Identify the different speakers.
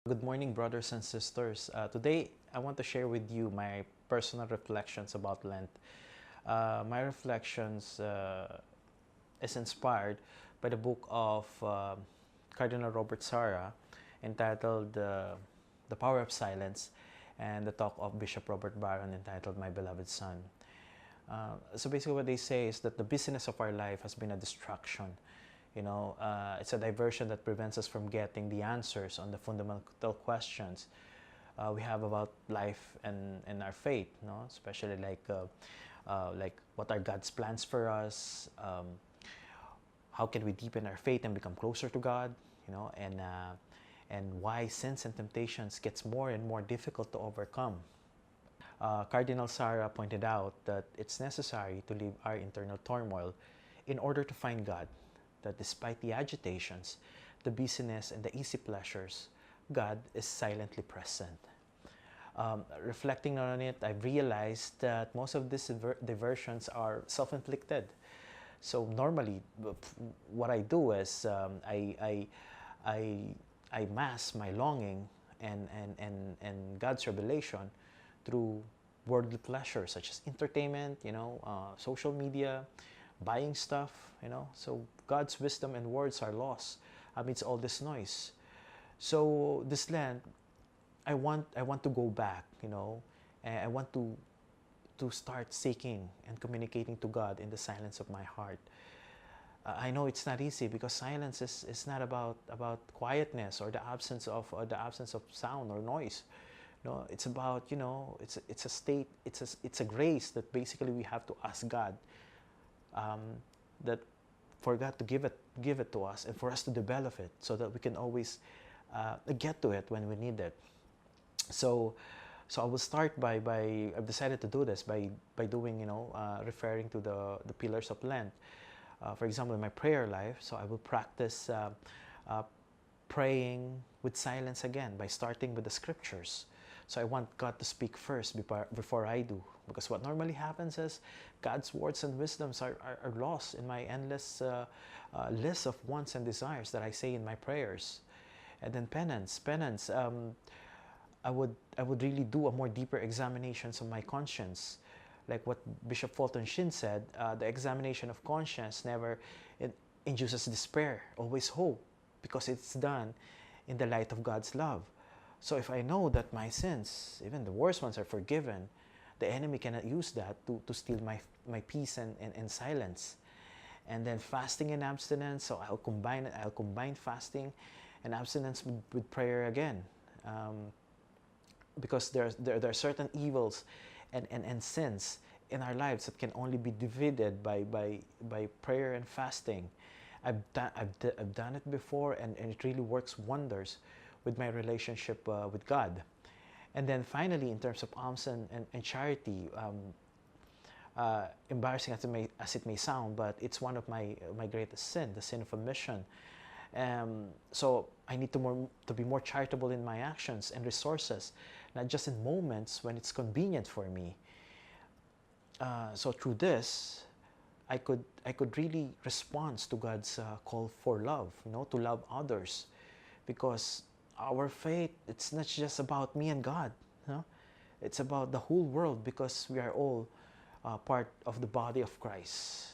Speaker 1: Good morning, brothers and sisters. Today, I want to share with you my personal reflections about Lent. My reflections is inspired by the book of Cardinal Robert Sarah entitled The Power of Silence and the talk of Bishop Robert Barron entitled My Beloved Son. So basically what they say is that the busyness of our life has been a distraction. It's a diversion that prevents us from getting the answers on the fundamental questions we have about life and our faith, especially like what are God's plans for us, how can we deepen our faith and become closer to God, and why sins and temptations gets more and more difficult to overcome. Cardinal Sarah pointed out that it's necessary to leave our internal turmoil in order to find God, that despite the agitations, the busyness, and the easy pleasures, God is silently present. Reflecting on it, I've realized that most of these diversions are self-inflicted. So normally, what I do is I mask my longing and God's revelation through worldly pleasures such as entertainment, social media, buying stuff, so God's wisdom and words are lost amidst all this noise. So this Lent, I want to go back, and I want to start seeking and communicating to God in the silence of my heart. I know it's not easy because silence is not about quietness or the absence of sound or noise. No, it's about it's a state, it's a grace that basically we have to ask God. That for God to give it to us and for us to develop it so that we can always get to it when we need it. So I will start by I've decided to do this by doing referring to the pillars of Lent. For example, in my prayer life, so I will practice praying with silence again by starting with the scriptures. So I want God to speak first before I do. Because what normally happens is God's words and wisdoms are lost in my endless list of wants and desires that I say in my prayers. And then penance. I would really do a more deeper examinations of my conscience. Like what Bishop Fulton Sheen said, the examination of conscience never induces despair, always hope, because it's done in the light of God's love. So if I know that my sins, even the worst ones, are forgiven, the enemy cannot use that to steal my peace and silence. And then fasting and abstinence, so I'll combine fasting and abstinence with prayer again. Because there are certain evils and sins in our lives that can only be defeated by prayer and fasting. I've done it before, and it really works wonders with my relationship with God. And then finally, in terms of alms and charity, embarrassing as it may sound, but it's one of my greatest sin, the sin of omission. So I need to be more charitable in my actions and resources, not just in moments when it's convenient for me. So through this, I could really respond to God's call for love, to love others, because our faith, it's not just about me and God. It's about the whole world, because we are all part of the body of Christ.